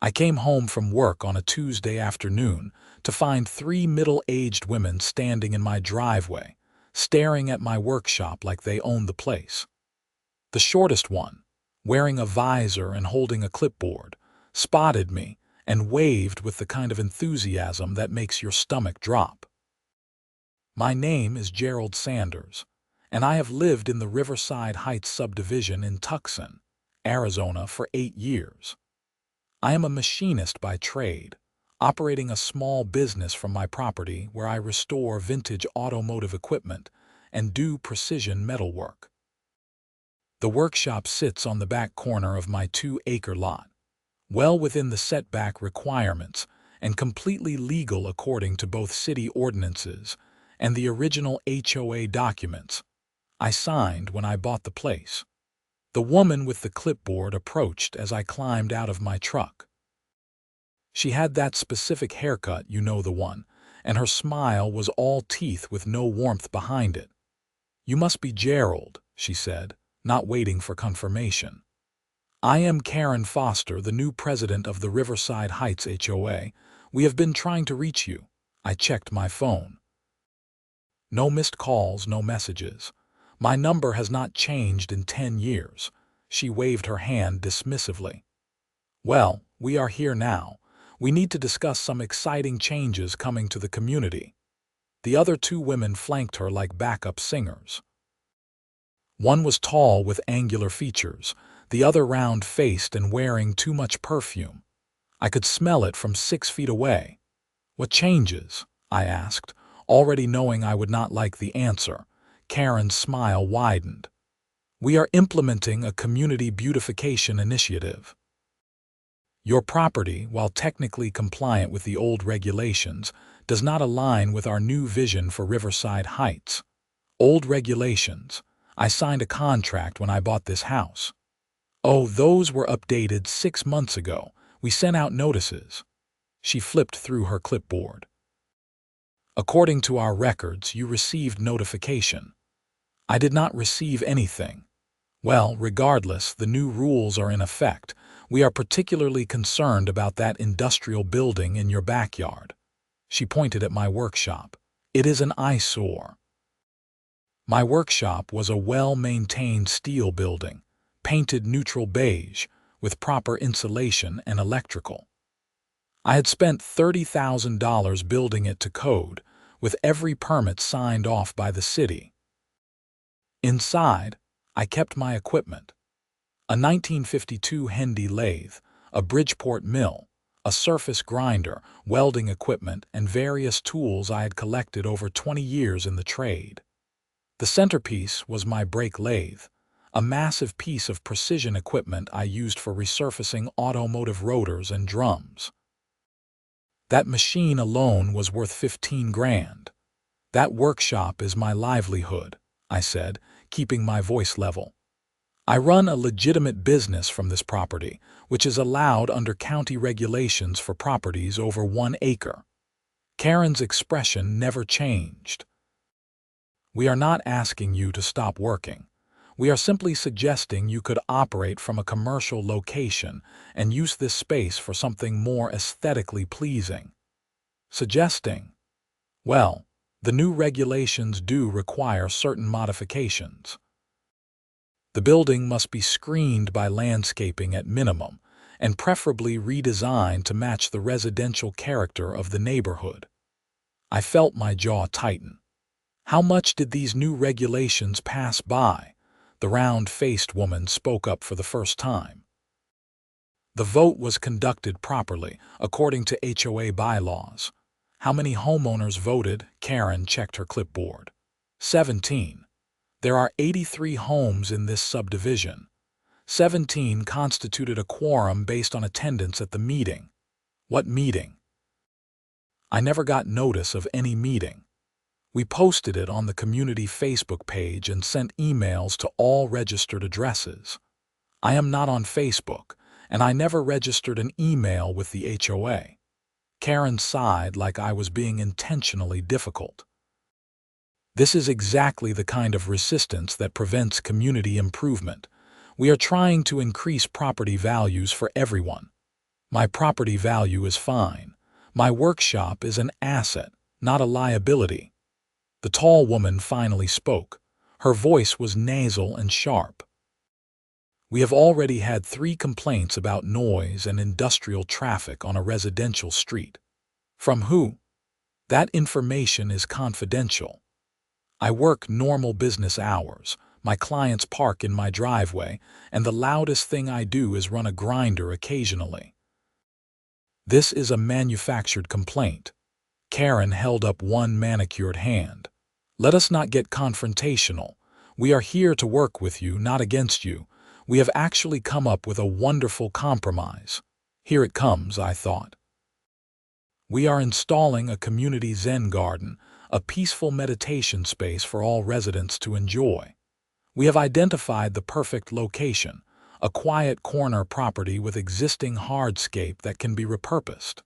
I came home from work on a Tuesday afternoon to find three middle-aged women standing in my driveway, staring at my workshop like they owned the place. The shortest one, wearing a visor and holding a clipboard, spotted me and waved with the kind of enthusiasm that makes your stomach drop. My name is Gerald Sanders, and I have lived in the Riverside Heights subdivision in Tucson, Arizona for 8 years. I am a machinist by trade, operating a small business from my property where I restore vintage automotive equipment and do precision metalwork. The workshop sits on the back corner of my 2-acre lot, well within the setback requirements and completely legal according to both city ordinances and the original HOA documents I signed when I bought the place. The woman with the clipboard approached as I climbed out of my truck. She had that specific haircut, you know the one, and her smile was all teeth with no warmth behind it. "You must be Gerald," she said, not waiting for confirmation. "I am Karren Foster, the new president of the Riverside Heights HOA. We have been trying to reach you." I checked my phone. No missed calls, no messages. My number has not changed in 10 years. She waved her hand dismissively. "Well, we are here now. We need to discuss some exciting changes coming to the community." The other two women flanked her like backup singers. One was tall with angular features, the other round-faced and wearing too much perfume. I could smell it from 6 feet away. "What changes?" I asked, already knowing I would not like the answer. Karen's smile widened. "We are implementing a community beautification initiative. Your property, while technically compliant with the old regulations, does not align with our new vision for Riverside Heights." "Old regulations? I signed a contract when I bought this house." "Oh, those were updated 6 months ago. We sent out notices." She flipped through her clipboard. "According to our records, you received notification." "I did not receive anything." "Well, regardless, the new rules are in effect. We are particularly concerned about that industrial building in your backyard." She pointed at my workshop. "It is an eyesore." My workshop was a well-maintained steel building, painted neutral beige, with proper insulation and electrical. I had spent $30,000 building it to code, with every permit signed off by the city. Inside, I kept my equipment: a 1952 Hendy lathe, a Bridgeport mill, a surface grinder, welding equipment, and various tools I had collected over 20 years in the trade. The centerpiece was my brake lathe, a massive piece of precision equipment I used for resurfacing automotive rotors and drums. That machine alone was worth 15 grand. "That workshop is my livelihood," I said, keeping my voice level. "I run a legitimate business from this property, which is allowed under county regulations for properties over 1 acre. Karen's expression never changed. "We are not asking you to stop working. We are simply suggesting you could operate from a commercial location and use this space for something more aesthetically pleasing." "Suggesting?" "Well, the new regulations do require certain modifications. The building must be screened by landscaping at minimum, and preferably redesigned to match the residential character of the neighborhood." I felt my jaw tighten. "How much did these new regulations pass by?" The round-faced woman spoke up for the first time. "The vote was conducted properly, according to HOA bylaws." "How many homeowners voted?" Karren checked her clipboard. 17. There are 83 homes in this subdivision. 17 constituted a quorum based on attendance at the meeting." "What meeting?" "I never got notice of any meeting. We posted it on the community Facebook page and sent emails to all registered addresses. I am not on Facebook, and I never registered an email with the HOA." Karren sighed like I was being intentionally difficult. "This is exactly the kind of resistance that prevents community improvement. We are trying to increase property values for everyone." My property value is fine. My workshop is an asset, not a liability. The tall woman finally spoke. Her voice was nasal and sharp. We have already had 3 complaints about noise and industrial traffic on a residential street. From who? That information is confidential. I work normal business hours. My clients park in my driveway, and the loudest thing I do is run a grinder occasionally. This is a manufactured complaint. Karren held up one manicured hand. Let us not get confrontational. We are here to work with you, not against you. We have actually come up with a wonderful compromise. Here it comes, I thought. We are installing a community Zen garden, a peaceful meditation space for all residents to enjoy. We have identified the perfect location, a quiet corner property with existing hardscape that can be repurposed.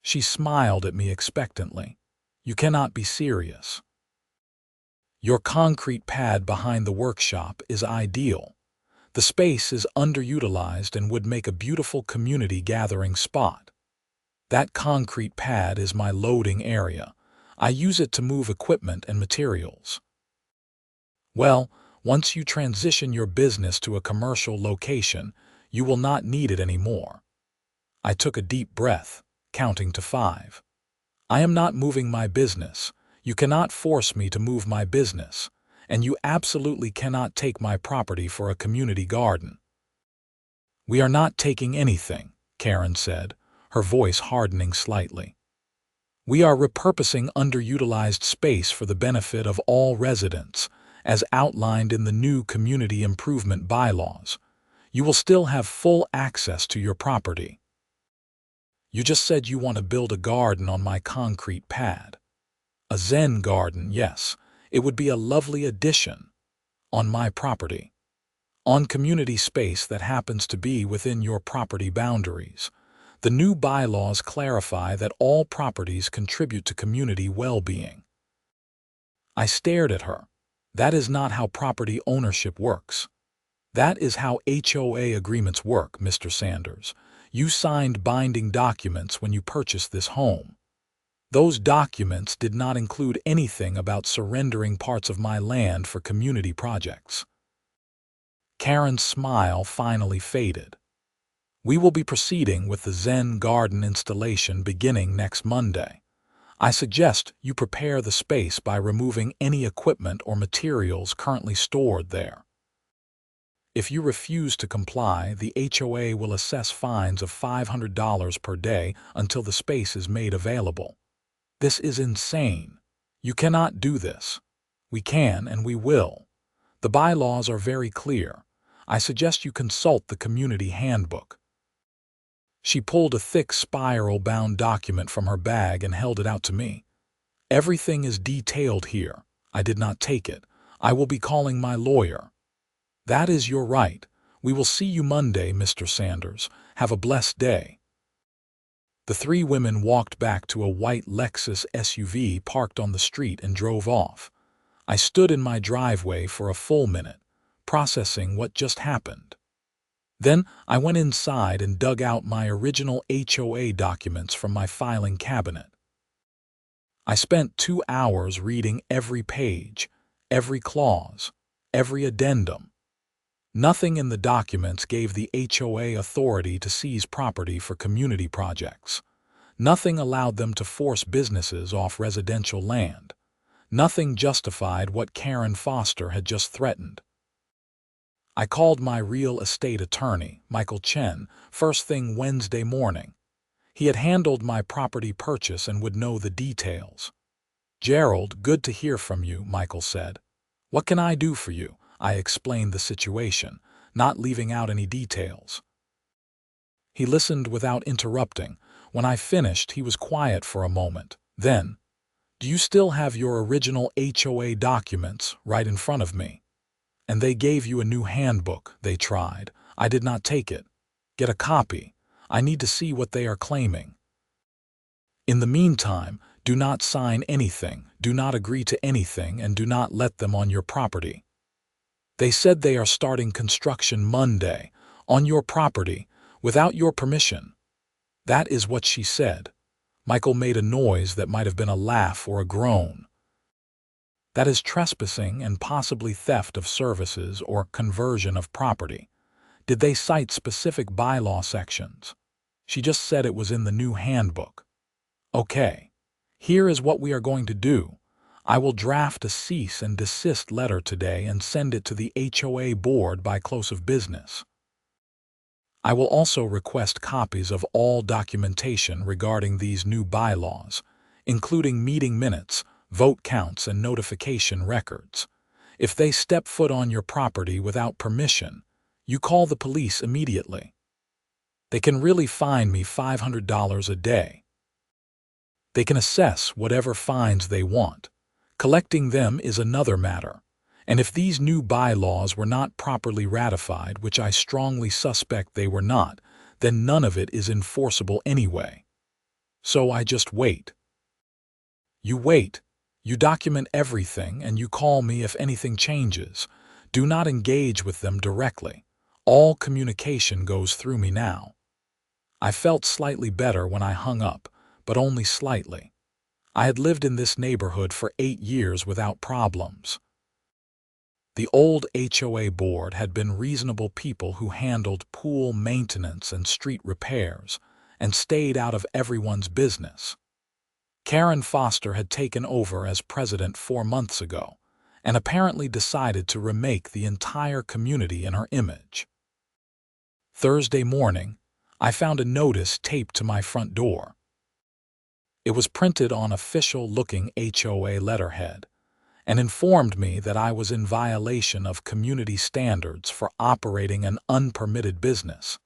She smiled at me expectantly. You cannot be serious. Your concrete pad behind the workshop is ideal. The space is underutilized and would make a beautiful community gathering spot. That concrete pad is my loading area. I use it to move equipment and materials. Well, once you transition your business to a commercial location, you will not need it anymore. I took a deep breath, counting to 5. I am not moving my business. You cannot force me to move my business, and you absolutely cannot take my property for a community garden. We are not taking anything, Karren said, her voice hardening slightly. We are repurposing underutilized space for the benefit of all residents, as outlined in the new community improvement bylaws. You will still have full access to your property. You just said you want to build a garden on my concrete pad. A Zen garden, yes. It would be a lovely addition. On my property. On community space that happens to be within your property boundaries. The new bylaws clarify that all properties contribute to community well-being. I stared at her. That is not how property ownership works. That is how HOA agreements work, Mr. Sanders. You signed binding documents when you purchased this home. Those documents did not include anything about surrendering parts of my land for community projects. Karren's smile finally faded. We will be proceeding with the Zen garden installation beginning next Monday. I suggest you prepare the space by removing any equipment or materials currently stored there. If you refuse to comply, the HOA will assess fines of $500 per day until the space is made available. This is insane. You cannot do this. We can and we will. The bylaws are very clear. I suggest you consult the community handbook. She pulled a thick spiral-bound document from her bag and held it out to me. Everything is detailed here. I did not take it. I will be calling my lawyer. That is your right. We will see you Monday, Mr. Sanders. Have a blessed day. The 3 women walked back to a white Lexus SUV parked on the street and drove off. I stood in my driveway for a full minute, processing what just happened. Then I went inside and dug out my original HOA documents from my filing cabinet. I spent 2 hours reading every page, every clause, every addendum. Nothing in the documents gave the HOA authority to seize property for community projects. Nothing allowed them to force businesses off residential land. Nothing justified what Karren Foster had just threatened. I called my real estate attorney, Michael Chen, first thing Wednesday morning. He had handled my property purchase and would know the details. Gerald, good to hear from you, Michael said. What can I do for you? I explained the situation, not leaving out any details. He listened without interrupting. When I finished, he was quiet for a moment. Then, do you still have your original HOA documents right in front of me? And they gave you a new handbook, they tried. I did not take it. Get a copy. I need to see what they are claiming. In the meantime, do not sign anything, do not agree to anything, and do not let them on your property. They said they are starting construction Monday, on your property, without your permission. That is what she said. Michael made a noise that might have been a laugh or a groan. That is trespassing and possibly theft of services or conversion of property. Did they cite specific bylaw sections? She just said it was in the new handbook. Okay, here is what we are going to do. I will draft a cease and desist letter today and send it to the HOA board by close of business. I will also request copies of all documentation regarding these new bylaws, including meeting minutes, vote counts, and notification records. If they step foot on your property without permission, you call the police immediately. They can really fine me $500 a day. They can assess whatever fines they want. Collecting them is another matter. And if these new bylaws were not properly ratified, which I strongly suspect they were not, then none of it is enforceable anyway. So I just wait. You wait. You document everything and you call me if anything changes. Do not engage with them directly. All communication goes through me now. I felt slightly better when I hung up, but only slightly. I had lived in this neighborhood for 8 years without problems. The old HOA board had been reasonable people who handled pool maintenance and street repairs and stayed out of everyone's business. Karren Foster had taken over as president 4 months ago and apparently decided to remake the entire community in her image. Thursday morning, I found a notice taped to my front door. It was printed on official-looking HOA letterhead and informed me that I was in violation of community standards for operating an unpermitted business,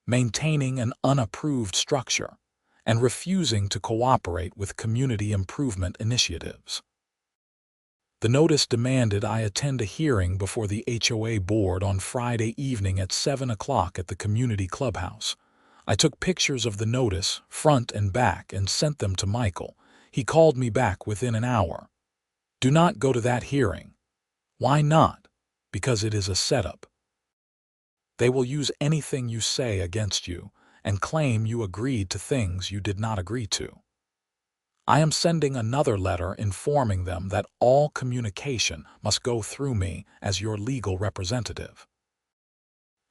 maintaining an unapproved structure, and refusing to cooperate with community improvement initiatives. The notice demanded I attend a hearing before the HOA board on Friday evening at 7 o'clock at the community clubhouse. I took pictures of the notice, front and back, and sent them to Michael. He called me back within an hour. Do not go to that hearing. Why not? Because it is a setup. They will use anything you say against you and claim you agreed to things you did not agree to. I am sending another letter informing them that all communication must go through me as your legal representative.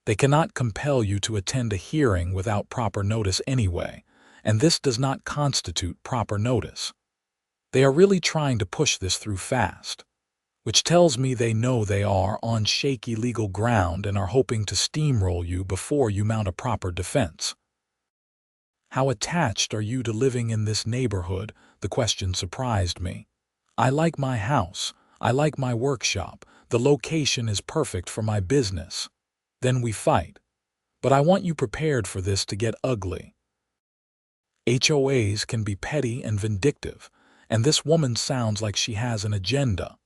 They cannot compel you to attend a hearing without proper notice anyway, and this does not constitute proper notice. They are really trying to push this through fast, which tells me they know they are on shaky legal ground and are hoping to steamroll you before you mount a proper defense. How attached are you to living in this neighborhood? The question surprised me. I like my house. I like my workshop. The location is perfect for my business. Then we fight. But I want you prepared for this to get ugly. HOAs can be petty and vindictive, and this woman sounds like she has an agenda.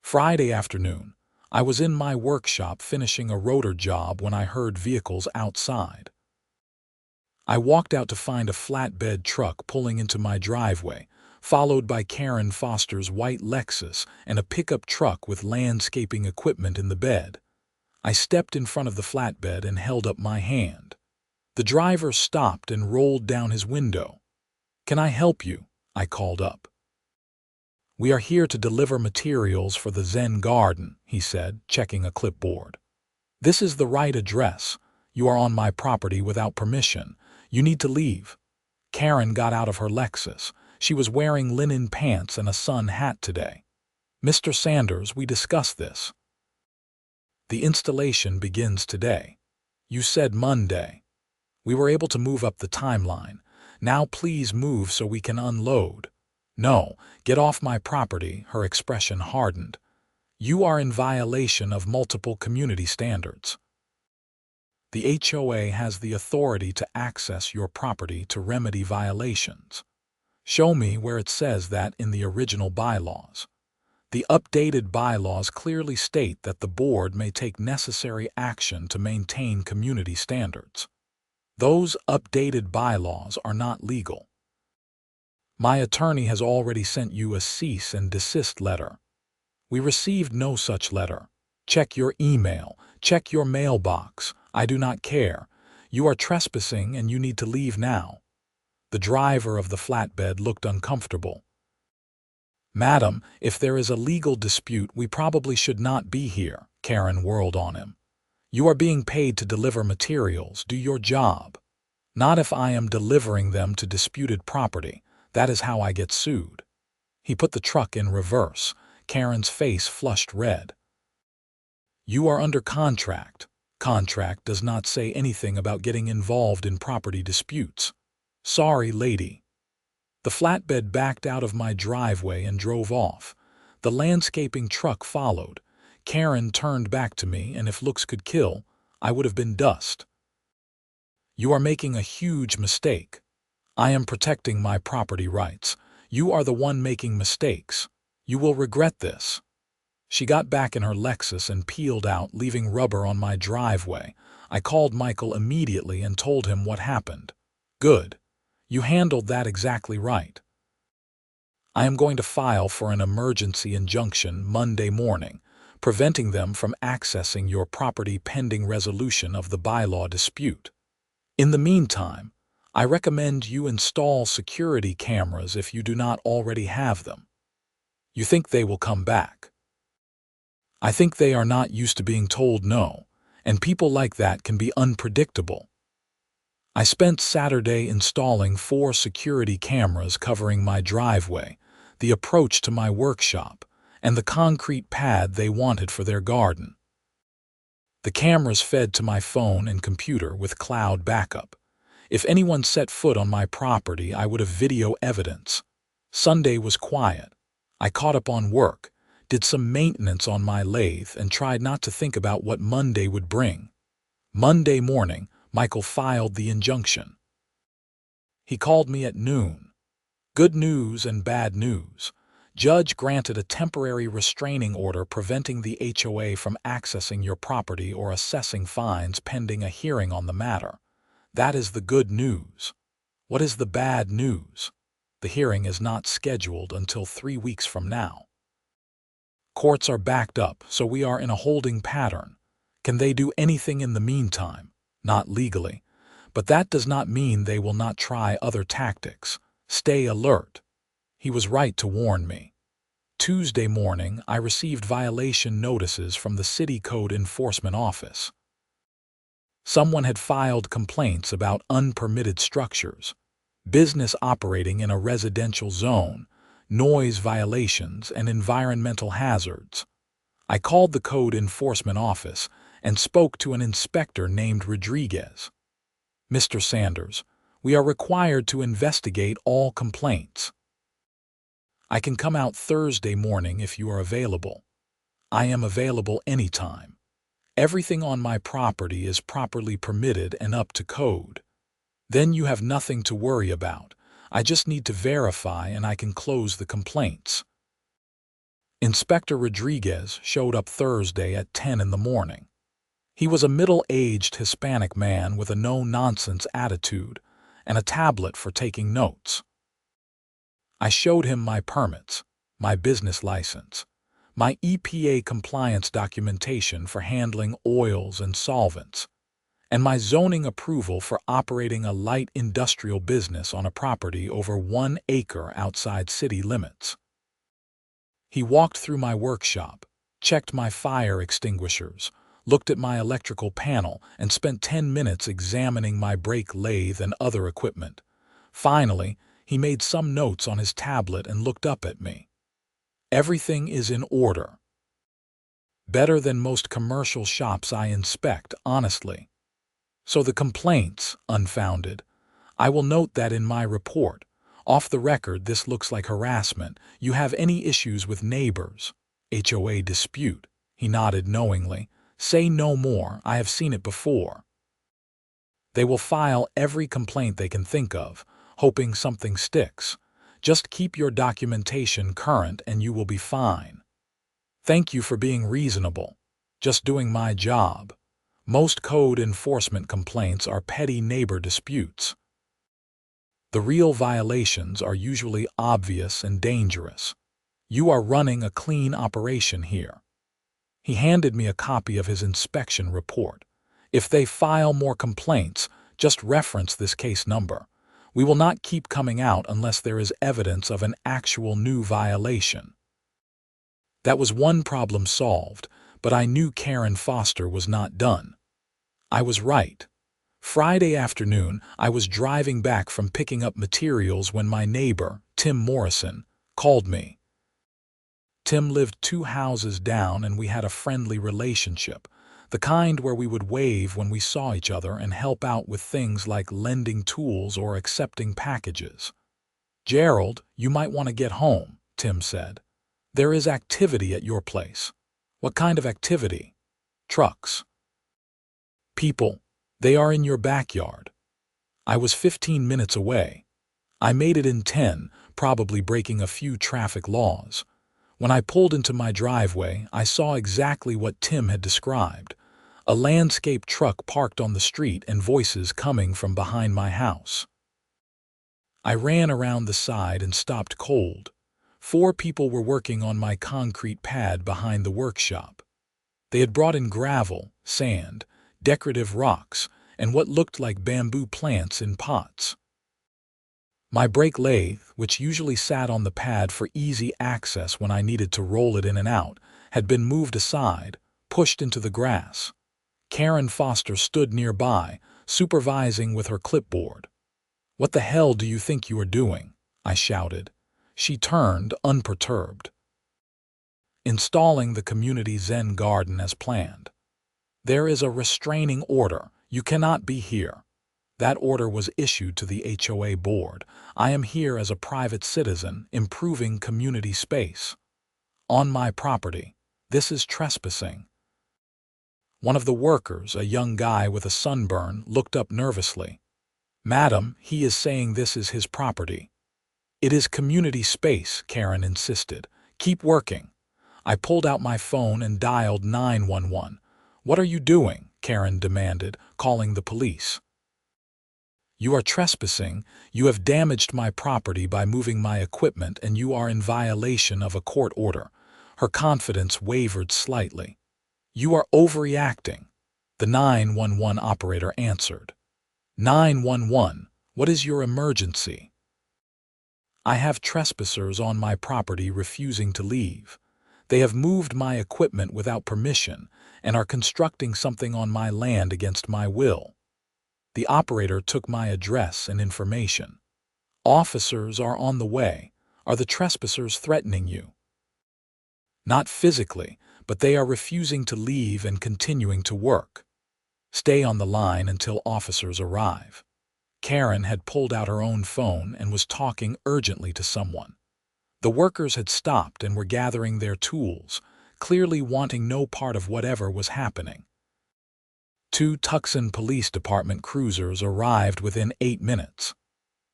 Friday afternoon, I was in my workshop finishing a rotor job when I heard vehicles outside. I walked out to find a flatbed truck pulling into my driveway, followed by Karren Foster's white Lexus and a pickup truck with landscaping equipment in the bed. I stepped in front of the flatbed and held up my hand. The driver stopped and rolled down his window. "Can I help you?" I called up. "We are here to deliver materials for the Zen garden," he said, checking a clipboard. "This is the right address. You are on my property without permission. You need to leave." Karren got out of her Lexus. She was wearing linen pants and a sun hat today. "Mr. Sanders, we discussed this. The installation begins today. You said Monday. We were able to move up the timeline. Now please move so we can unload." "No, get off my property," her expression hardened. "You are in violation of multiple community standards. The HOA has the authority to access your property to remedy violations. Show me where it says that in the original bylaws. The updated bylaws clearly state that the board may take necessary action to maintain community standards. Those updated bylaws are not legal. My attorney has already sent you a cease and desist letter. We received no such letter. Check your email. Check your mailbox. I do not care. You are trespassing and you need to leave now." The driver of the flatbed looked uncomfortable. "Madam, if there is a legal dispute, we probably should not be here," Karren whirled on him. "You are being paid to deliver materials. Do your job. Not if I am delivering them to disputed property. That is how I get sued." He put the truck in reverse. Karren's face flushed red. "You are under contract. Contract does not say anything about getting involved in property disputes." "Sorry, lady." The flatbed backed out of my driveway and drove off. The landscaping truck followed. Karren turned back to me, and if looks could kill, I would have been dust. "You are making a huge mistake. I am protecting my property rights. You are the one making mistakes. You will regret this." She got back in her Lexus and peeled out, leaving rubber on my driveway. I called Michael immediately and told him what happened. "Good. You handled that exactly right. I am going to file for an emergency injunction Monday morning, preventing them from accessing your property pending resolution of the bylaw dispute. In the meantime, I recommend you install security cameras if you do not already have them. You think they will come back? I think they are not used to being told no, and people like that can be unpredictable. I spent Saturday installing 4 security cameras covering my driveway, the approach to my workshop, and the concrete pad they wanted for their garden. The cameras fed to my phone and computer with cloud backup. If anyone set foot on my property, I would have video evidence. Sunday was quiet. I caught up on work, did some maintenance on my lathe, and tried not to think about what Monday would bring. Monday morning, Michael filed the injunction. He called me at noon. Good news and bad news. Judge granted a temporary restraining order preventing the HOA from accessing your property or assessing fines pending a hearing on the matter. That is the good news. What is the bad news? The hearing is not scheduled until 3 weeks from now. Courts are backed up, so we are in a holding pattern. Can they do anything in the meantime? Not legally. But that does not mean they will not try other tactics. Stay alert. He was right to warn me. Tuesday morning, I received violation notices from the City Code Enforcement Office. Someone had filed complaints about unpermitted structures, business operating in a residential zone, noise violations, and environmental hazards. I called the Code Enforcement Office and spoke to an inspector named Rodriguez. "Mr. Sanders, we are required to investigate all complaints. I can come out Thursday morning if you are available." "I am available anytime. Everything on my property is properly permitted and up to code. Then you have nothing to worry about. I just need to verify and I can close the complaints." Inspector Rodriguez showed up Thursday at 10 in the morning. He was a middle-aged Hispanic man with a no-nonsense attitude and a tablet for taking notes. I showed him my permits, my business license, my EPA compliance documentation for handling oils and solvents, and my zoning approval for operating a light industrial business on a property over 1 acre outside city limits. He walked through my workshop, checked my fire extinguishers, looked at my electrical panel, and spent 10 minutes examining my brake lathe and other equipment. Finally, he made some notes on his tablet and looked up at me. "Everything is in order. Better than most commercial shops I inspect, honestly. So the complaints, unfounded. I will note that in my report. Off the record, this looks like harassment. You have any issues with neighbors? HOA dispute." He nodded knowingly. "Say no more. I have seen it before." They will file every complaint they can think of, hoping something sticks. Just keep your documentation current and you will be fine. Thank you for being reasonable. Just doing my job. Most code enforcement complaints are petty neighbor disputes. The real violations are usually obvious and dangerous. You are running a clean operation here. He handed me a copy of his inspection report. If they file more complaints, Just reference this case number. We will not keep coming out unless there is evidence of an actual new violation." That was one problem solved, but I knew Karren Foster was not done. I was right. Friday afternoon, I was driving back from picking up materials when my neighbor, Tim Morrison, called me. Tim lived 2 houses down and we had a friendly relationship, the kind where we would wave when we saw each other and help out with things like lending tools or accepting packages. "Gerald, you might want to get home," Tim said. "There is activity at your place." "What kind of activity?" "Trucks." "People. They are in your backyard." I was 15 minutes away. I made it in 10, probably breaking a few traffic laws. When I pulled into my driveway, I saw exactly what Tim had described. A landscape truck parked on the street and voices coming from behind my house. I ran around the side and stopped cold. 4 people were working on my concrete pad behind the workshop. They had brought in gravel, sand, decorative rocks, and what looked like bamboo plants in pots. My brake lathe, which usually sat on the pad for easy access when I needed to roll it in and out, had been moved aside, pushed into the grass. Karren Foster stood nearby, supervising with her clipboard. "What the hell do you think you are doing?" I shouted. She turned, unperturbed. "Installing the community Zen garden as planned. There is a restraining order. You cannot be here. That order was issued to the HOA board. I am here as a private citizen, improving community space. On my property. This is trespassing." One of the workers, a young guy with a sunburn, looked up nervously. "Madam, he is saying this is his property." "It is community space," Karren insisted. "Keep working." I pulled out my phone and dialed 911. "What are you doing?" Karren demanded, calling the police. "You are trespassing. You have damaged my property by moving my equipment and you are in violation of a court order." Her confidence wavered slightly. "You are overreacting," the 911 operator answered. 911, what is your emergency?" "I have trespassers on my property refusing to leave. They have moved my equipment without permission and are constructing something on my land against my will." The operator took my address and information. "Officers are on the way. Are the trespassers threatening you?" "Not physically, but they are refusing to leave and continuing to work." "Stay on the line until officers arrive." Karren had pulled out her own phone and was talking urgently to someone. The workers had stopped and were gathering their tools, clearly wanting no part of whatever was happening. 2 Tucson Police Department cruisers arrived within 8 minutes.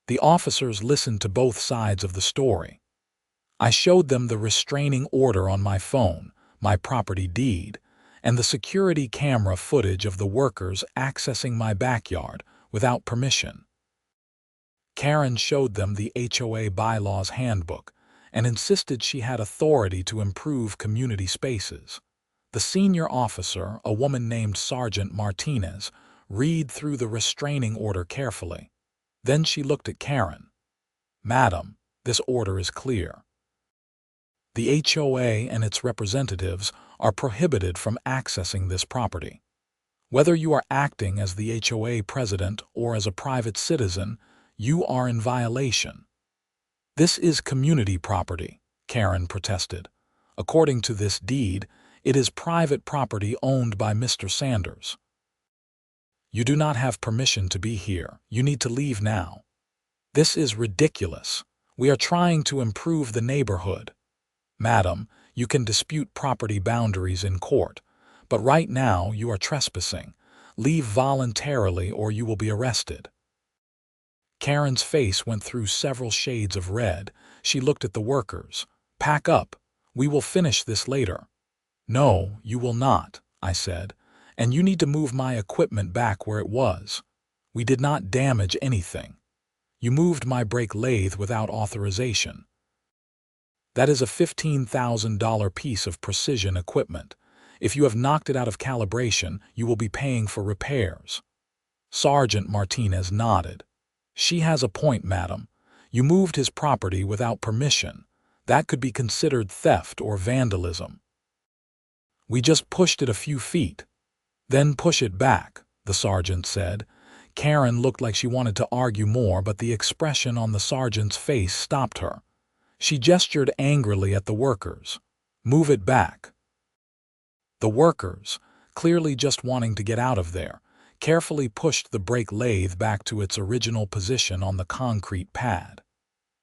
The officers listened to both sides of the story. I showed them the restraining order on my phone, my property deed, and the security camera footage of the workers accessing my backyard without permission. Karren showed them the HOA bylaws handbook and insisted she had authority to improve community spaces. The senior officer, a woman named Sergeant Martinez, read through the restraining order carefully. Then she looked at Karren. "Madam, this order is clear. The HOA and its representatives are prohibited from accessing this property. Whether you are acting as the HOA president or as a private citizen, you are in violation." "This is community property," Karren protested. "According to this deed, it is private property owned by Mr. Sanders. You do not have permission to be here. You need to leave now." "This is ridiculous. We are trying to improve the neighborhood." "Madam, you can dispute property boundaries in court, but right now you are trespassing. Leave voluntarily or you will be arrested." Karren's face went through several shades of red. She looked at the workers. "Pack up. We will finish this later." "No, you will not," I said, "and you need to move my equipment back where it was. We did not damage anything. You moved my brake lathe without authorization. That is a $15,000 piece of precision equipment. If you have knocked it out of calibration, you will be paying for repairs." Sergeant Martinez nodded. She has a point, madam. You moved his property without permission. That could be considered theft or vandalism. We just pushed it a few feet. Then push it back, the sergeant said. Karren looked like she wanted to argue more, but the expression on the sergeant's face stopped her. She gestured angrily at the workers. Move it back. The workers, clearly just wanting to get out of there, carefully pushed the brake lathe back to its original position on the concrete pad.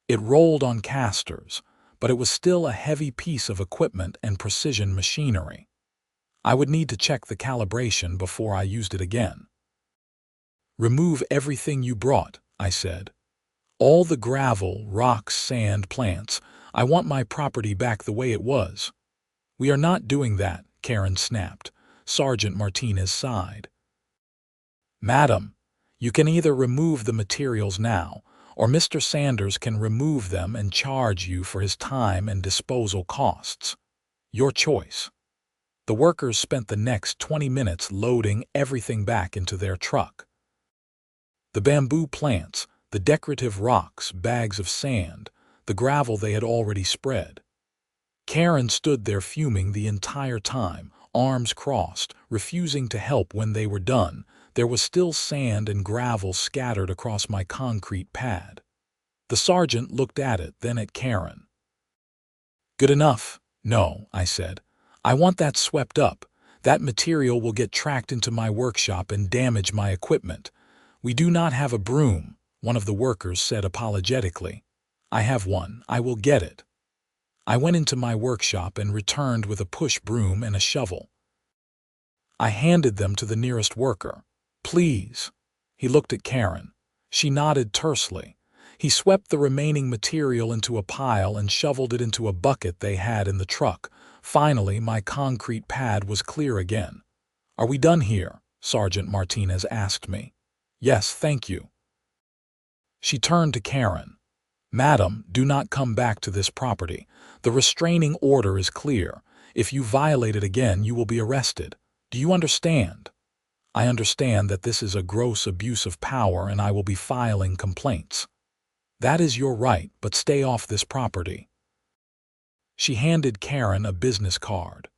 It rolled on casters, but it was still a heavy piece of equipment and precision machinery. I would need to check the calibration before I used it again. Remove everything you brought, I said. All the gravel, rocks, sand, plants. I want my property back the way it was. We are not doing that, Karren snapped. Sergeant Martinez sighed. Madam, you can either remove the materials now, or Mr. Sanders can remove them and charge you for his time and disposal costs. Your choice. The workers spent the next 20 minutes loading everything back into their truck. The bamboo plants, the decorative rocks, bags of sand, the gravel they had already spread. Karren stood there fuming the entire time, arms crossed, refusing to help when they were done. There was still sand and gravel scattered across my concrete pad. The sergeant looked at it, then at Karren. Good enough. No, I said. I want that swept up. That material will get tracked into my workshop and damage my equipment. We do not have a broom, one of the workers said apologetically. I have one. I will get it. I went into my workshop and returned with a push broom and a shovel. I handed them to the nearest worker. Please. He looked at Karren. She nodded tersely. He swept the remaining material into a pile and shoveled it into a bucket they had in the truck. Finally, my concrete pad was clear again. Are we done here? Sergeant Martinez asked me. Yes, thank you. She turned to Karren. Madam, do not come back to this property. The restraining order is clear. If you violate it again, you will be arrested. Do you understand? I understand that this is a gross abuse of power and I will be filing complaints. That is your right, but stay off this property. She handed Karren a business card.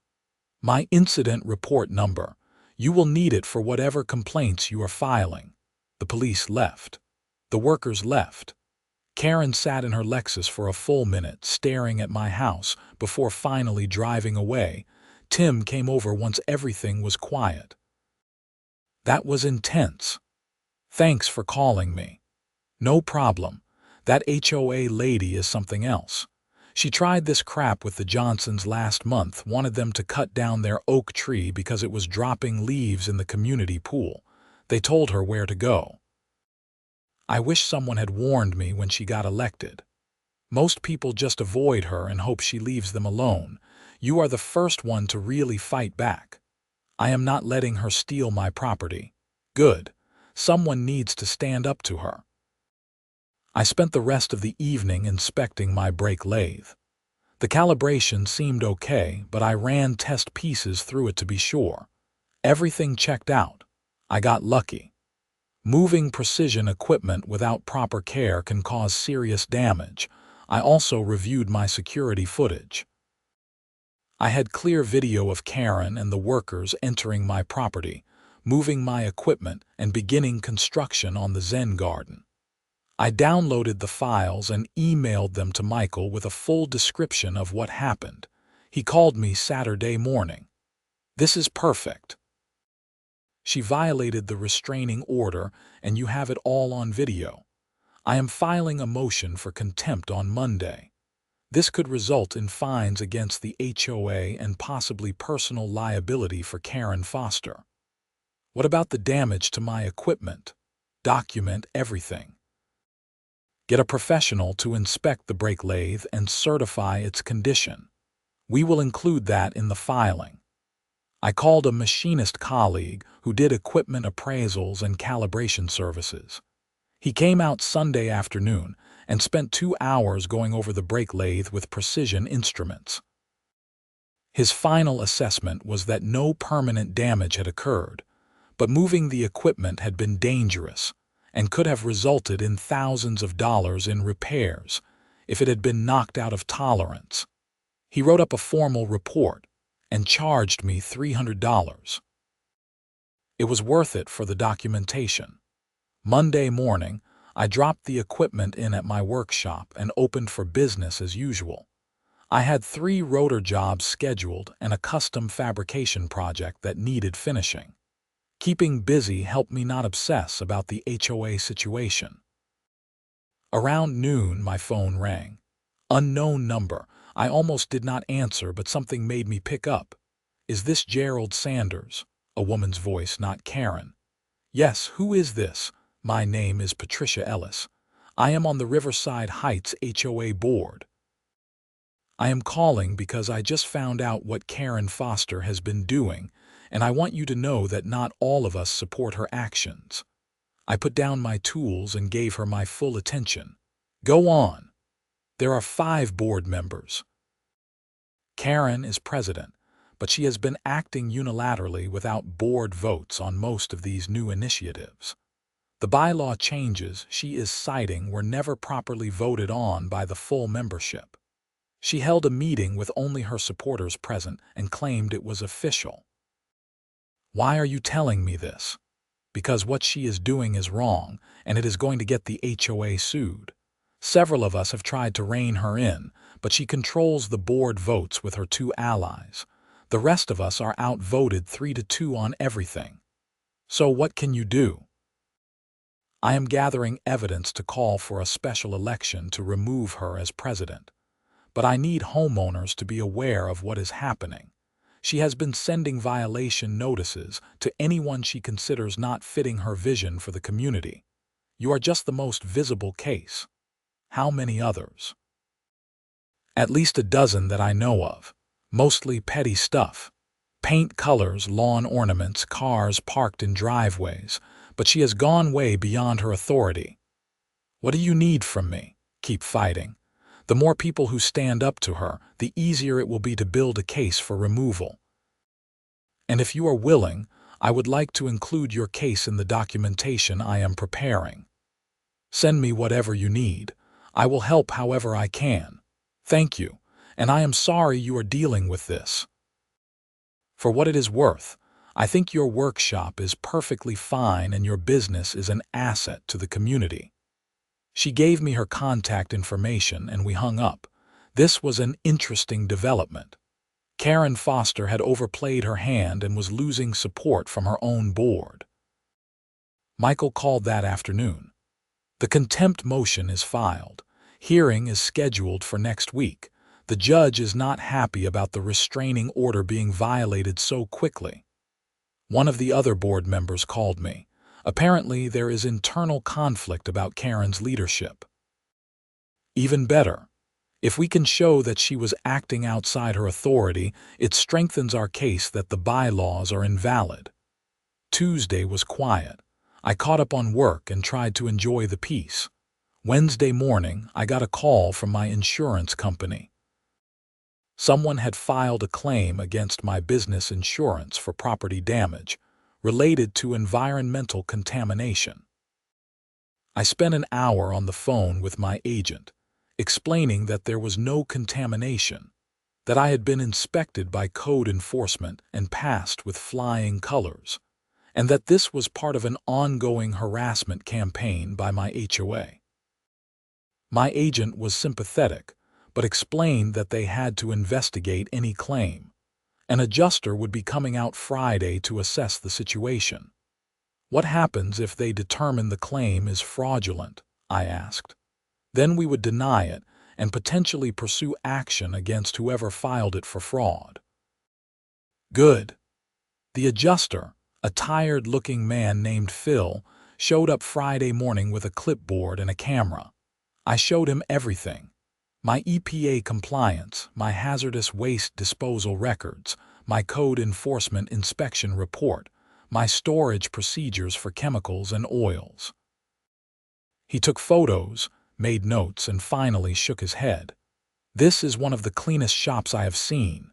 My incident report number. You will need it for whatever complaints you are filing. The police left. The workers left. Karren sat in her Lexus for a full minute, staring at my house, before finally driving away. Tim came over once everything was quiet. That was intense. Thanks for calling me. No problem. That HOA lady is something else. She tried this crap with the Johnsons last month, wanted them to cut down their oak tree because it was dropping leaves in the community pool. They told her where to go. I wish someone had warned me when she got elected. Most people just avoid her and hope she leaves them alone. You are the first one to really fight back. I am not letting her steal my property. Good. Someone needs to stand up to her. I spent the rest of the evening inspecting my brake lathe. The calibration seemed okay, but I ran test pieces through it to be sure. Everything checked out. I got lucky. Moving precision equipment without proper care can cause serious damage. I also reviewed my security footage. I had clear video of Karren and the workers entering my property, moving my equipment, and beginning construction on the Zen garden. I downloaded the files and emailed them to Michael with a full description of what happened. He called me Saturday morning. This is perfect. She violated the restraining order, and you have it all on video. I am filing a motion for contempt on Monday. This could result in fines against the HOA and possibly personal liability for Karren Foster. What about the damage to my equipment? Document everything. Get a professional to inspect the brake lathe and certify its condition. We will include that in the filing. I called a machinist colleague who did equipment appraisals and calibration services. He came out Sunday afternoon and spent 2 hours going over the brake lathe with precision instruments. His final assessment was that no permanent damage had occurred, but moving the equipment had been dangerous and could have resulted in thousands of dollars in repairs if it had been knocked out of tolerance. He wrote up a formal report and charged me $300. It was worth it for the documentation. Monday morning, I dropped the equipment in at my workshop and opened for business as usual. I had 3 rotor jobs scheduled and a custom fabrication project that needed finishing. Keeping busy helped me not obsess about the HOA situation. Around noon, my phone rang. Unknown number. I almost did not answer, but something made me pick up. "Is this Gerald Sanders?" A woman's voice, not Karren. "Yes, who is this?" "My name is Patricia Ellis. I am on the Riverside Heights HOA board. I am calling because I just found out what Karren Foster has been doing, and I want you to know that not all of us support her actions." I put down my tools and gave her my full attention. "Go on." "There are 5 board members. Karren is president, but she has been acting unilaterally without board votes on most of these new initiatives. The bylaw changes she is citing were never properly voted on by the full membership. She held a meeting with only her supporters present and claimed it was official." "Why are you telling me this?" "Because what she is doing is wrong, and it is going to get the HOA sued. Several of us have tried to rein her in, but she controls the board votes with her 2 allies. The rest of us are outvoted 3-2 on everything. So what can you do?" "I am gathering evidence to call for a special election to remove her as president. But I need homeowners to be aware of what is happening. She has been sending violation notices to anyone she considers not fitting her vision for the community. You are just the most visible case. How many others?" "At least a dozen that I know of. Mostly petty stuff. Paint colors, lawn ornaments, cars parked in driveways. But she has gone way beyond her authority." "What do you need from me?" "Keep fighting. The more people who stand up to her, the easier it will be to build a case for removal. And if you are willing, I would like to include your case in the documentation I am preparing. Send me whatever you need. I will help however I can. Thank you, and I am sorry you are dealing with this. For what it is worth, I think your workshop is perfectly fine and your business is an asset to the community." She gave me her contact information and we hung up. This was an interesting development. Karren Foster had overplayed her hand and was losing support from her own board. Michael called that afternoon. "The contempt motion is filed. Hearing is scheduled for next week. The judge is not happy about the restraining order being violated so quickly." One of the other board members called me. Apparently, there is internal conflict about Karren's leadership. "Even better. If we can show that she was acting outside her authority, it strengthens our case that the bylaws are invalid." Tuesday was quiet. I caught up on work and tried to enjoy the peace. Wednesday morning, I got a call from my insurance company. Someone had filed a claim against my business insurance for property damage related to environmental contamination. I spent an hour on the phone with my agent, explaining that there was no contamination, that I had been inspected by code enforcement and passed with flying colors, and that this was part of an ongoing harassment campaign by my HOA. My agent was sympathetic, but explained that they had to investigate any claim. An adjuster would be coming out Friday to assess the situation. "What happens if they determine the claim is fraudulent?" I asked. "Then we would deny it and potentially pursue action against whoever filed it for fraud." "Good." The adjuster, a tired-looking man named Phil, showed up Friday morning with a clipboard and a camera. I showed him everything. My EPA compliance, my hazardous waste disposal records, my code enforcement inspection report, my storage procedures for chemicals and oils. He took photos, made notes, and finally shook his head. "This is one of the cleanest shops I have seen.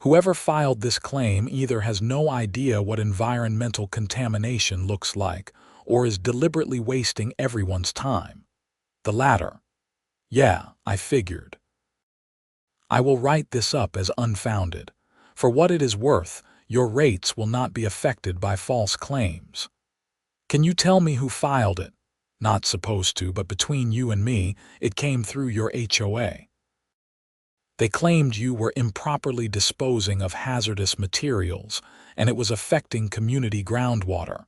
Whoever filed this claim either has no idea what environmental contamination looks like or is deliberately wasting everyone's time. The latter. Yeah, I figured. I will write this up as unfounded. For what it is worth, your rates will not be affected by false claims. Can you tell me who filed it? Not supposed to, but between you and me, it came through your HOA. They claimed you were improperly disposing of hazardous materials, and it was affecting community groundwater.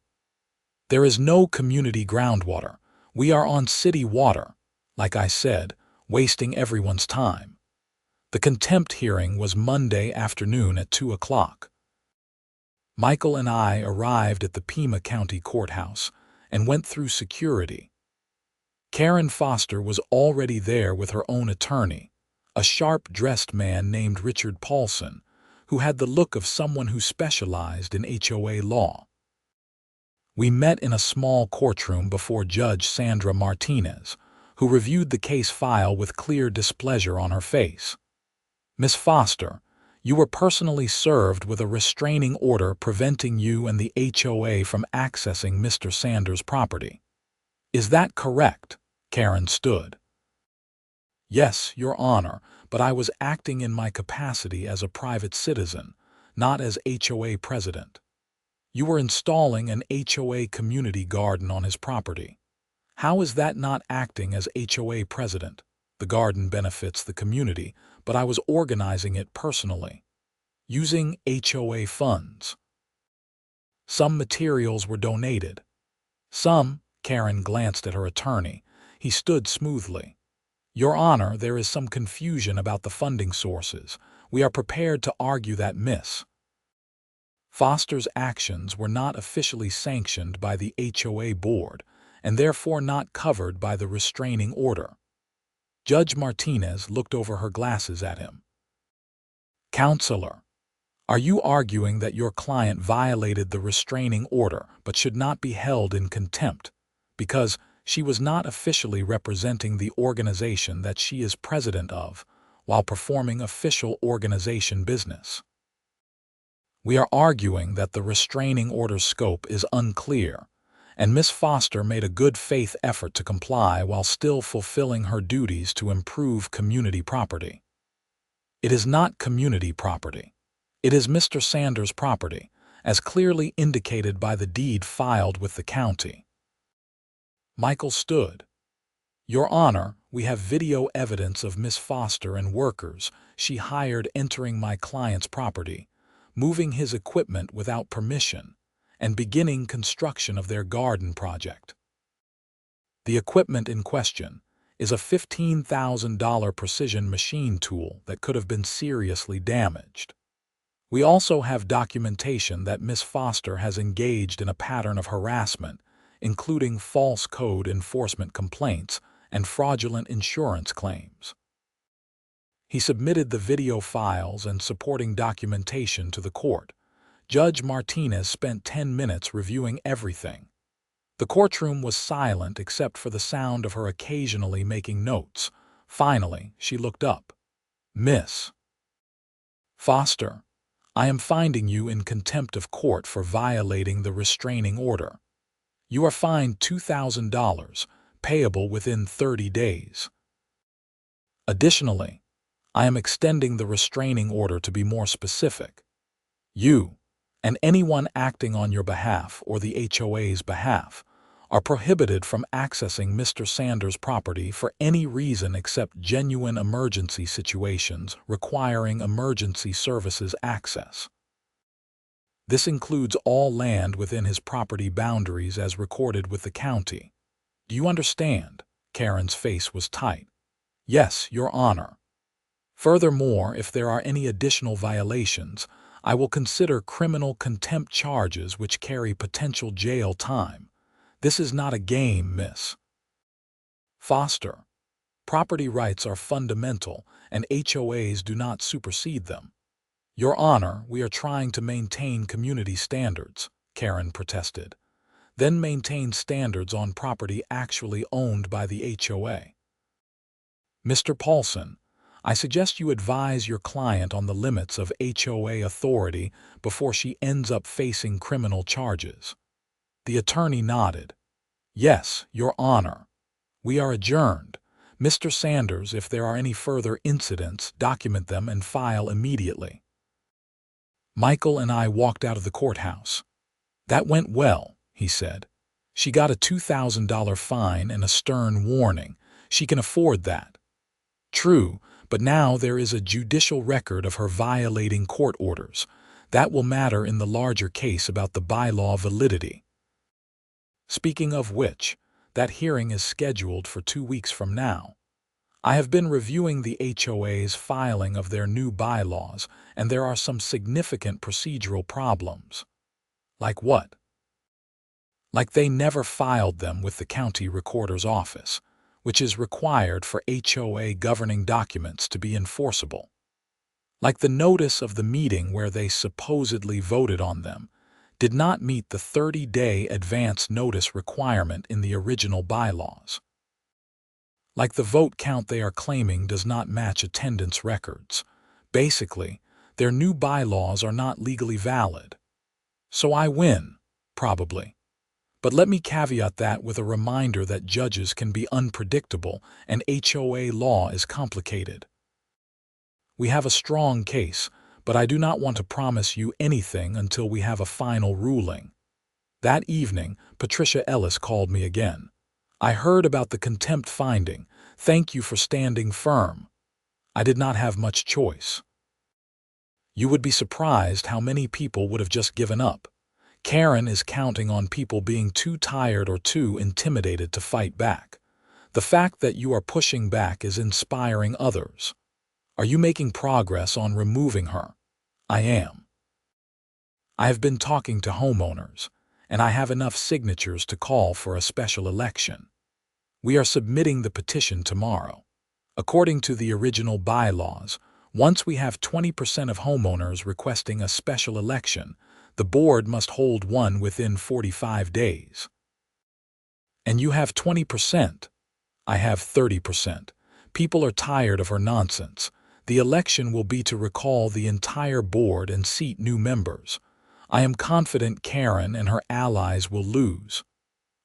There is no community groundwater. We are on city water, like I said, wasting everyone's time. The contempt hearing was Monday afternoon at 2 o'clock. Michael and I arrived at the Pima County Courthouse and went through security. Karren Foster was already there with her own attorney, a sharp-dressed man named Richard Paulson, who had the look of someone who specialized in HOA law. We met in a small courtroom before Judge Sandra Martinez, who reviewed the case file with clear displeasure on her face. Miss Foster, you were personally served with a restraining order preventing you and the HOA from accessing Mr. Sanders' property. Is that correct? Karren stood. Yes, Your Honor, but I was acting in my capacity as a private citizen, not as HOA president. You were installing an HOA community garden on his property. How is that not acting as HOA president? The garden benefits the community, but I was organizing it personally, using HOA funds. Some materials were donated. Some. Karren glanced at her attorney. He stood smoothly. Your Honor, there is some confusion about the funding sources. We are prepared to argue that Miss Foster's actions were not officially sanctioned by the HOA board and therefore not covered by the restraining order. Judge Martinez looked over her glasses at him. Counselor, are you arguing that your client violated the restraining order but should not be held in contempt because she was not officially representing the organization that she is president of while performing official organization business? We are arguing that the restraining order's scope is unclear, and Miss Foster made a good faith effort to comply while still fulfilling her duties to improve community property. It is not community property. It is Mr. Sanders' property, as clearly indicated by the deed filed with the county. Michael stood. Your Honor, we have video evidence of Miss Foster and workers she hired entering my client's property, moving his equipment without permission, and beginning construction of their garden project. The equipment in question is a $15,000 precision machine tool that could have been seriously damaged. We also have documentation that Miss Foster has engaged in a pattern of harassment, including false code enforcement complaints and fraudulent insurance claims. He submitted the video files and supporting documentation to the court. Judge Martinez spent 10 minutes reviewing everything. The courtroom was silent except for the sound of her occasionally making notes. Finally, she looked up. Miss Foster, I am finding you in contempt of court for violating the restraining order. You are fined $2,000, payable within 30 days. Additionally, I am extending the restraining order to be more specific. You, and anyone acting on your behalf or the HOA's behalf, are prohibited from accessing Mr. Sanders' property for any reason except genuine emergency situations requiring emergency services access. This includes all land within his property boundaries as recorded with the county. Do you understand? Karren's face was tight. Yes, Your Honor. Furthermore, if there are any additional violations, I will consider criminal contempt charges which carry potential jail time. This is not a game, Miss Foster. Property rights are fundamental, and HOAs do not supersede them. Your Honor, we are trying to maintain community standards, Karren protested. Then maintain standards on property actually owned by the HOA. Mr. Paulson, I suggest you advise your client on the limits of HOA authority before she ends up facing criminal charges." The attorney nodded. "Yes, Your Honor. We are adjourned. Mr. Sanders, if there are any further incidents, document them and file immediately." Michael and I walked out of the courthouse. "That went well," he said. "She got a $2,000 fine and a stern warning. She can afford that." "True, but now there is a judicial record of her violating court orders. That will matter in the larger case about the bylaw validity." Speaking of which, that hearing is scheduled for 2 weeks from now. I have been reviewing the HOA's filing of their new bylaws, and there are some significant procedural problems. Like what? Like they never filed them with the county recorder's office, which is required for HOA governing documents to be enforceable. Like the notice of the meeting where they supposedly voted on them did not meet the 30-day advance notice requirement in the original bylaws. Like the vote count they are claiming does not match attendance records. Basically, their new bylaws are not legally valid. So I win, probably. But let me caveat that with a reminder that judges can be unpredictable and HOA law is complicated. We have a strong case, but I do not want to promise you anything until we have a final ruling. That evening, Patricia Ellis called me again. "I heard about the contempt finding. Thank you for standing firm." I did not have much choice. You would be surprised how many people would have just given up. Karren is counting on people being too tired or too intimidated to fight back. The fact that you are pushing back is inspiring others. Are you making progress on removing her? I am. I have been talking to homeowners, and I have enough signatures to call for a special election. We are submitting the petition tomorrow. According to the original bylaws, once we have 20% of homeowners requesting a special election, the board must hold one within 45 days. And you have 20%. I have 30%. People are tired of her nonsense. The election will be to recall the entire board and seat new members. I am confident Karren and her allies will lose.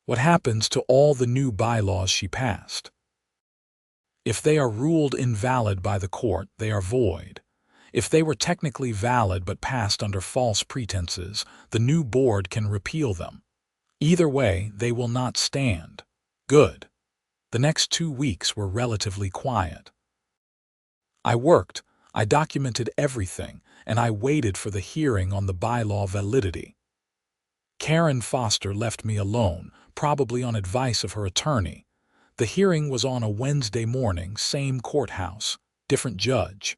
What happens to all the new bylaws she passed? If they are ruled invalid by the court, they are void. If they were technically valid but passed under false pretenses, the new board can repeal them. Either way, they will not stand. Good. The next 2 weeks were relatively quiet. I worked, I documented everything, and I waited for the hearing on the bylaw validity. Karren Foster left me alone, probably on advice of her attorney. The hearing was on a Wednesday morning, same courthouse, different judge.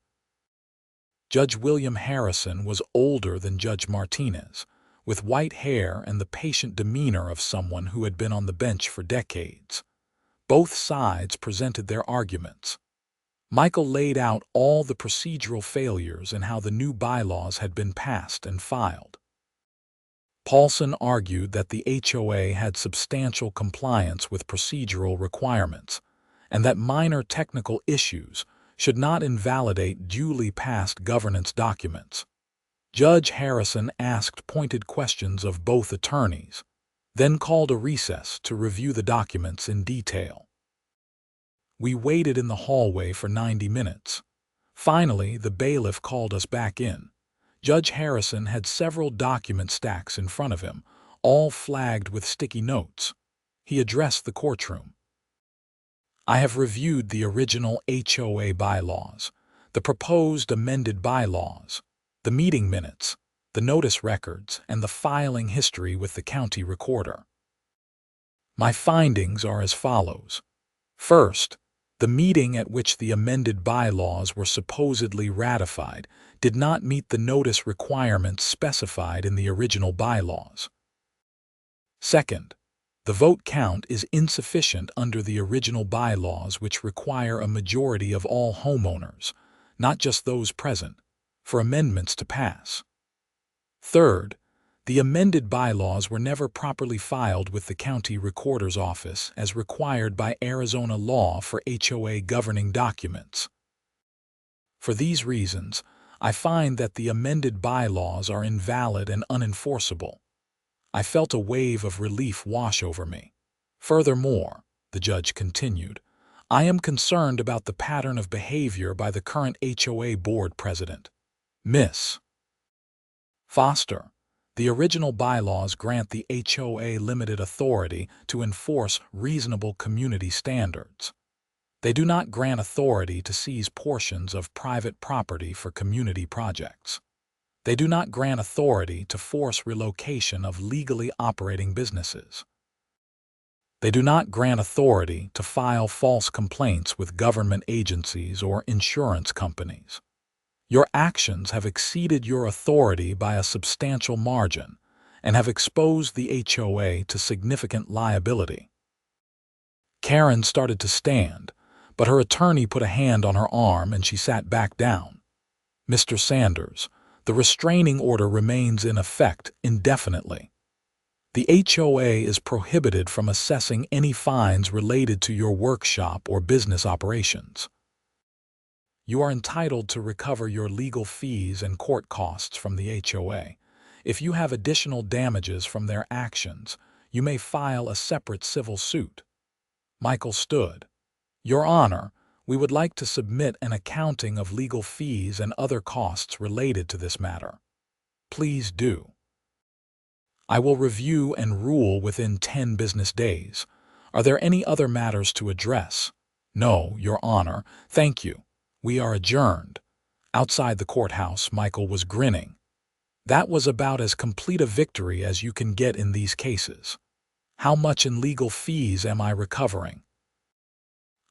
Judge William Harrison was older than Judge Martinez, with white hair and the patient demeanor of someone who had been on the bench for decades. Both sides presented their arguments. Michael laid out all the procedural failures and how the new bylaws had been passed and filed. Paulson argued that the HOA had substantial compliance with procedural requirements, and that minor technical issues should not invalidate duly passed governance documents. Judge Harrison asked pointed questions of both attorneys, then called a recess to review the documents in detail. We waited in the hallway for 90 minutes. Finally, the bailiff called us back in. Judge Harrison had several document stacks in front of him, all flagged with sticky notes. He addressed the courtroom. "I have reviewed the original HOA bylaws, the proposed amended bylaws, the meeting minutes, the notice records, and the filing history with the county recorder. My findings are as follows. First, the meeting at which the amended bylaws were supposedly ratified did not meet the notice requirements specified in the original bylaws. Second, the vote count is insufficient under the original bylaws, which require a majority of all homeowners, not just those present, for amendments to pass. Third, the amended bylaws were never properly filed with the county recorder's office as required by Arizona law for HOA governing documents. For these reasons, I find that the amended bylaws are invalid and unenforceable. I felt a wave of relief wash over me. Furthermore, the judge continued, I am concerned about the pattern of behavior by the current HOA board president. Miss Foster, the original bylaws grant the HOA limited authority to enforce reasonable community standards. They do not grant authority to seize portions of private property for community projects. They do not grant authority to force relocation of legally operating businesses. They do not grant authority to file false complaints with government agencies or insurance companies. Your actions have exceeded your authority by a substantial margin and have exposed the HOA to significant liability. Karren started to stand, but her attorney put a hand on her arm and she sat back down. Mr. Sanders, the restraining order remains in effect indefinitely. The HOA is prohibited from assessing any fines related to your workshop or business operations. You are entitled to recover your legal fees and court costs from the HOA. If you have additional damages from their actions, you may file a separate civil suit. Michael stood. Your Honor, we would like to submit an accounting of legal fees and other costs related to this matter. Please do. I will review and rule within 10 business days. Are there any other matters to address? No, Your Honor. Thank you. We are adjourned. Outside the courthouse, Michael was grinning. That was about as complete a victory as you can get in these cases. How much in legal fees am I recovering?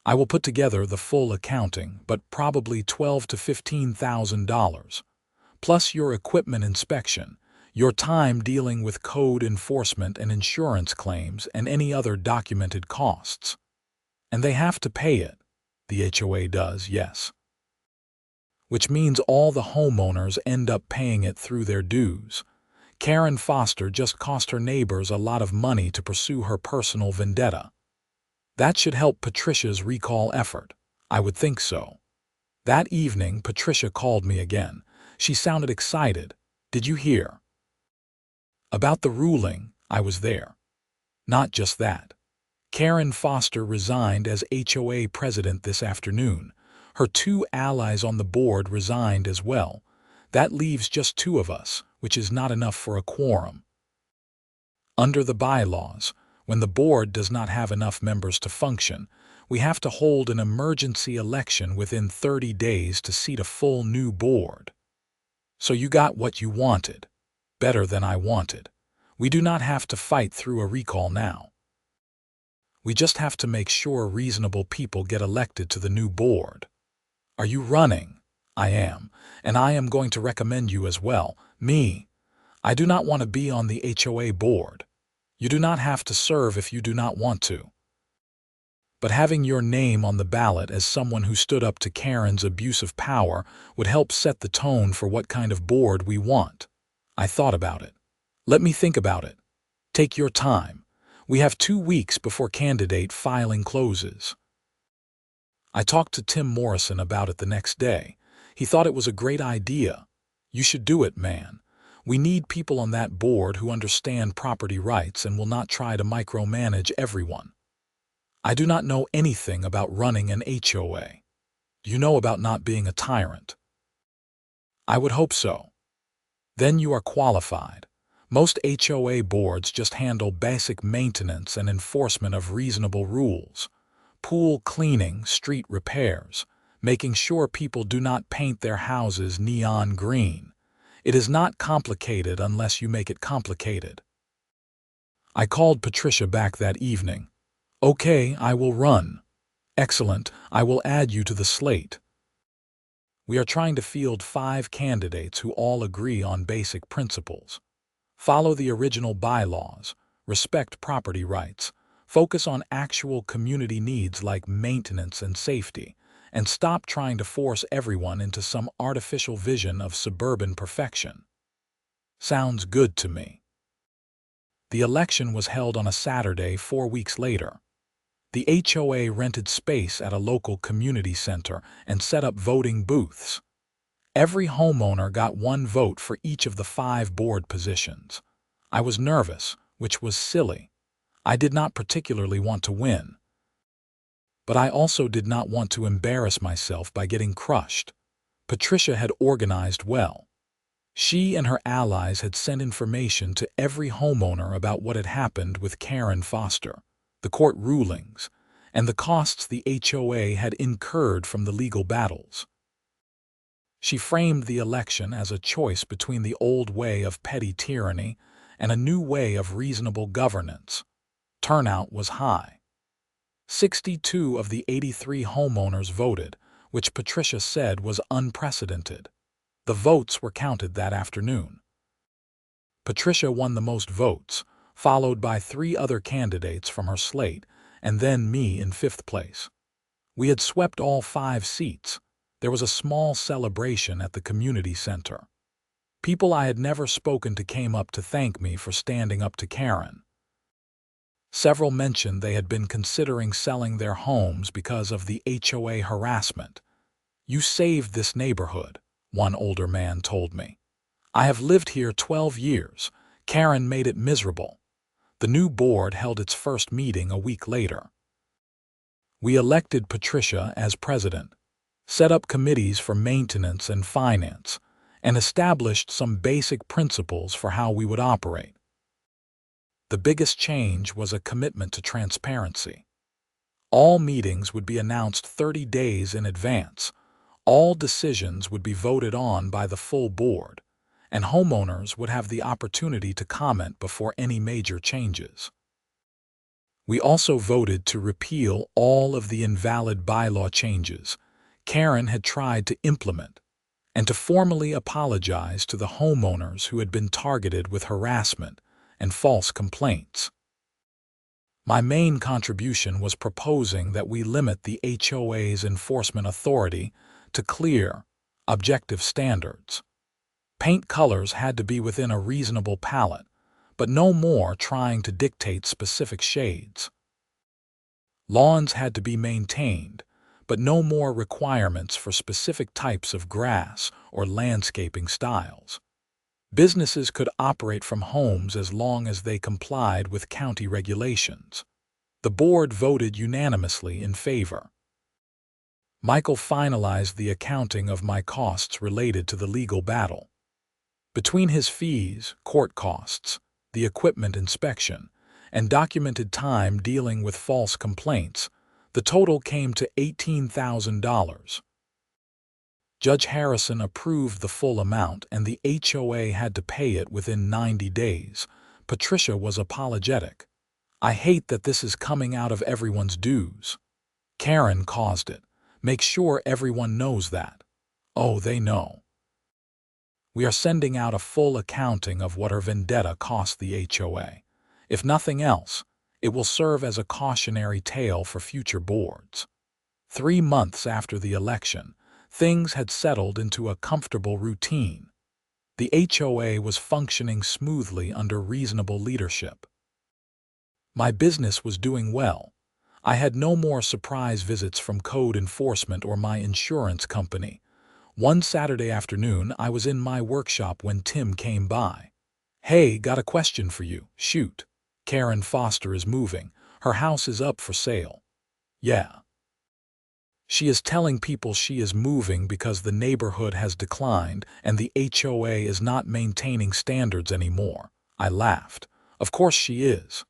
I will put together the full accounting, but probably $12,000 to $15,000, plus your equipment inspection, your time dealing with code enforcement and insurance claims, and any other documented costs. And they have to pay it. The HOA does, yes. Which means all the homeowners end up paying it through their dues. Karren Foster just cost her neighbors a lot of money to pursue her personal vendetta. That should help Patricia's recall effort. I would think so. That evening, Patricia called me again. She sounded excited. Did you hear? About the ruling, I was there. Not just that. Karren Foster resigned as HOA president this afternoon. Her 2 allies on the board resigned as well. That leaves just 2 of us, which is not enough for a quorum. Under the bylaws, when the board does not have enough members to function, we have to hold an emergency election within 30 days to seat a full new board. So you got what you wanted. Better than I wanted. We do not have to fight through a recall now. We just have to make sure reasonable people get elected to the new board. Are you running? I am, and I am going to recommend you as well. Me. I do not want to be on the HOA board. You do not have to serve if you do not want to. But having your name on the ballot as someone who stood up to Karren's abuse of power would help set the tone for what kind of board we want. I thought about it. Let me think about it. Take your time. We have 2 weeks before candidate filing closes. I talked to Tim Morrison about it the next day. He thought it was a great idea. You should do it, man. We need people on that board who understand property rights and will not try to micromanage everyone. I do not know anything about running an HOA. Do you know about not being a tyrant? I would hope so. Then you are qualified. Most HOA boards just handle basic maintenance and enforcement of reasonable rules. Pool cleaning, street repairs, making sure people do not paint their houses neon green. It is not complicated unless you make it complicated. I called Patricia back that evening. Okay, I will run. Excellent, I will add you to the slate. We are trying to field 5 candidates who all agree on basic principles. Follow the original bylaws, respect property rights, focus on actual community needs like maintenance and safety, and stop trying to force everyone into some artificial vision of suburban perfection. Sounds good to me. The election was held on a Saturday 4 weeks later. The HOA rented space at a local community center and set up voting booths. Every homeowner got one vote for each of the 5 board positions. I was nervous, which was silly. I did not particularly want to win. But I also did not want to embarrass myself by getting crushed. Patricia had organized well. She and her allies had sent information to every homeowner about what had happened with Karren Foster, the court rulings, and the costs the HOA had incurred from the legal battles. She framed the election as a choice between the old way of petty tyranny and a new way of reasonable governance. Turnout was high. 62 of the 83 homeowners voted, which Patricia said was unprecedented. The votes were counted that afternoon. Patricia won the most votes, followed by 3 other candidates from her slate, and then me in 5th place. We had swept all 5 seats. There was a small celebration at the community center. People I had never spoken to came up to thank me for standing up to Karren. Several mentioned they had been considering selling their homes because of the HOA harassment. "You saved this neighborhood," one older man told me. "I have lived here 12 years. Karren made it miserable." The new board held its first meeting a week later. We elected Patricia as president, set up committees for maintenance and finance, and established some basic principles for how we would operate. The biggest change was a commitment to transparency. All meetings would be announced 30 days in advance. All decisions would be voted on by the full board, and homeowners would have the opportunity to comment before any major changes. We also voted to repeal all of the invalid bylaw changes Karren had tried to implement, and to formally apologize to the homeowners who had been targeted with harassment and false complaints. My main contribution was proposing that we limit the HOA's enforcement authority to clear, objective standards. Paint colors had to be within a reasonable palette, but no more trying to dictate specific shades. Lawns had to be maintained, but no more requirements for specific types of grass or landscaping styles. Businesses could operate from homes as long as they complied with county regulations. The board voted unanimously in favor. Michael finalized the accounting of my costs related to the legal battle. Between his fees, court costs, the equipment inspection, and documented time dealing with false complaints, the total came to $18,000. Judge Harrison approved the full amount and the HOA had to pay it within 90 days. Patricia was apologetic. "I hate that this is coming out of everyone's dues. Karren caused it. Make sure everyone knows that." "Oh, they know. We are sending out a full accounting of what her vendetta cost the HOA. If nothing else, it will serve as a cautionary tale for future boards." 3 months after the election, things had settled into a comfortable routine. The HOA was functioning smoothly under reasonable leadership. My business was doing well. I had no more surprise visits from code enforcement or my insurance company. One Saturday afternoon, I was in my workshop when Tim came by. "Hey, got a question for you." "Shoot." "Karren Foster is moving. Her house is up for sale." "Yeah. She is telling people she is moving because the neighborhood has declined and the HOA is not maintaining standards anymore." I laughed. "Of course she is.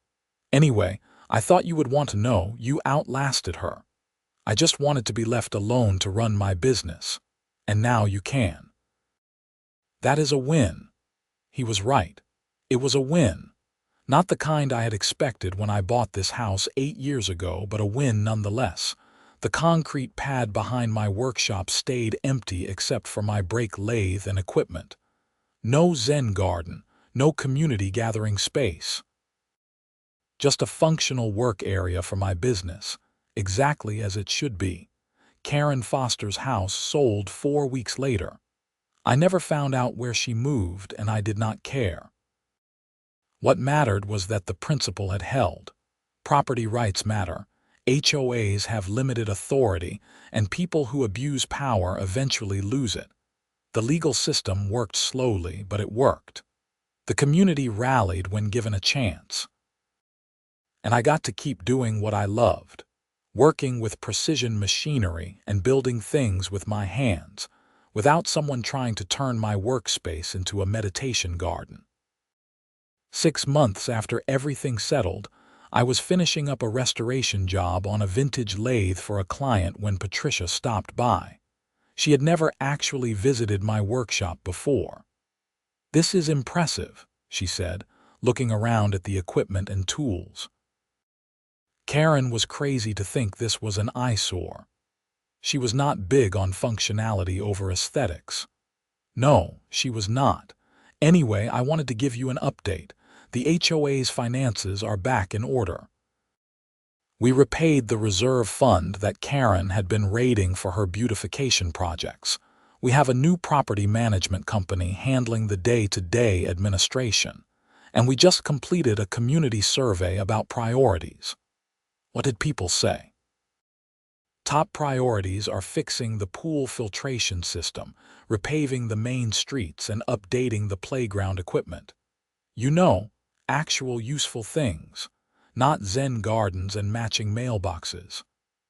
Anyway, I thought you would want to know. You outlasted her. I just wanted to be left alone to run my business. And now you can." That is a win. He was right. It was a win. Not the kind I had expected when I bought this house 8 years ago, but a win nonetheless. The concrete pad behind my workshop stayed empty except for my brake lathe and equipment. No Zen garden, no community gathering space. Just a functional work area for my business, exactly as it should be. Karren Foster's house sold 4 weeks later. I never found out where she moved, and I did not care. What mattered was that the principle had held. Property rights matter. HOAs have limited authority, and people who abuse power eventually lose it. The legal system worked slowly, but it worked. The community rallied when given a chance. And I got to keep doing what I loved, working with precision machinery and building things with my hands, without someone trying to turn my workspace into a meditation garden. 6 months after everything settled, I was finishing up a restoration job on a vintage lathe for a client when Patricia stopped by. She had never actually visited my workshop before. "This is impressive," she said, looking around at the equipment and tools. Karren was crazy to think this was an eyesore. She was not big on functionality over aesthetics. No, she was not. "Anyway, I wanted to give you an update. The HOA's finances are back in order. We repaid the reserve fund that Karren had been raiding for her beautification projects. We have a new property management company handling the day-to-day administration, and we just completed a community survey about priorities." What did people say? Top priorities are fixing the pool filtration system, repaving the main streets, and updating the playground equipment. You know, actual useful things, not Zen gardens and matching mailboxes.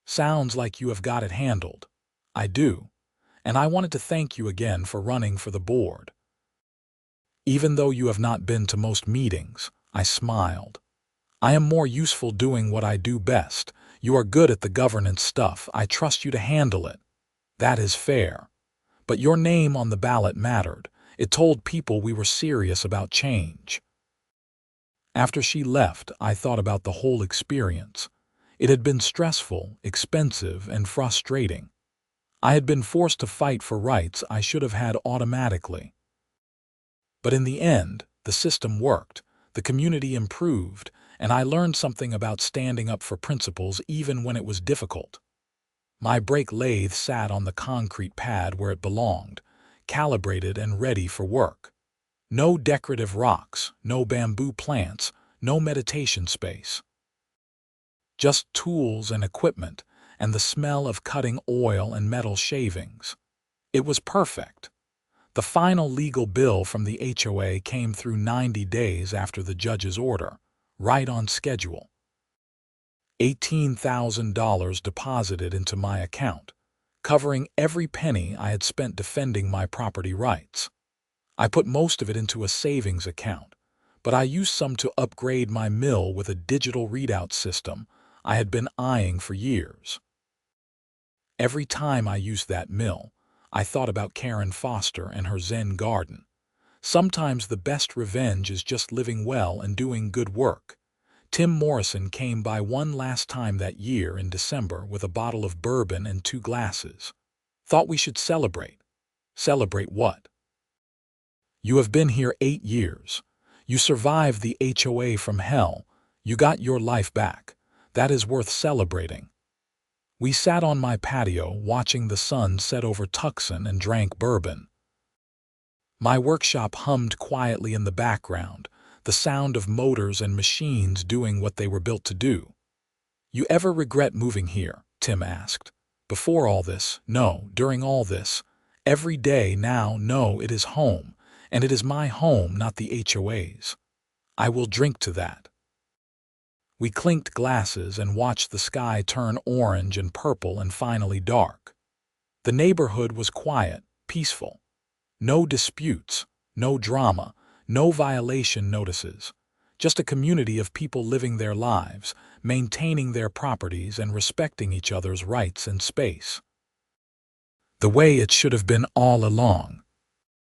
Sounds like you have got it handled. I do, and I wanted to thank you again for running for the board. Even though you have not been to most meetings, I smiled. I am more useful doing what I do best. You are good at the governance stuff. I trust you to handle it. That is fair. But your name on the ballot mattered. It told people we were serious about change. After she left, I thought about the whole experience. It had been stressful, expensive, and frustrating. I had been forced to fight for rights I should have had automatically. But in the end, the system worked, the community improved, and I learned something about standing up for principles even when it was difficult. My brake lathe sat on the concrete pad where it belonged, calibrated and ready for work. No decorative rocks, no bamboo plants, no meditation space. Just tools and equipment, and the smell of cutting oil and metal shavings. It was perfect. The final legal bill from the HOA came through 90 days after the judge's order, right on schedule. $18,000 deposited into my account, covering every penny I had spent defending my property rights. I put most of it into a savings account, but I used some to upgrade my mill with a digital readout system I had been eyeing for years. Every time I used that mill, I thought about Karren Foster and her Zen garden. Sometimes the best revenge is just living well and doing good work. Tim Morrison came by one last time that year in December with a bottle of bourbon and 2 glasses. Thought we should celebrate. Celebrate what? You have been here 8 years. You survived the HOA from hell. You got your life back. That is worth celebrating. We sat on my patio watching the sun set over Tucson and drank bourbon. My workshop hummed quietly in the background, the sound of motors and machines doing what they were built to do. "You ever regret moving here?" Tim asked. "Before all this, no. During all this, every day now, no. It is home, and it is my home, not the HOA's. I will drink to that." We clinked glasses and watched the sky turn orange and purple and finally dark. The neighborhood was quiet, peaceful. No disputes, no drama, no violation notices. Just a community of people living their lives, maintaining their properties and respecting each other's rights and space. The way it should have been all along.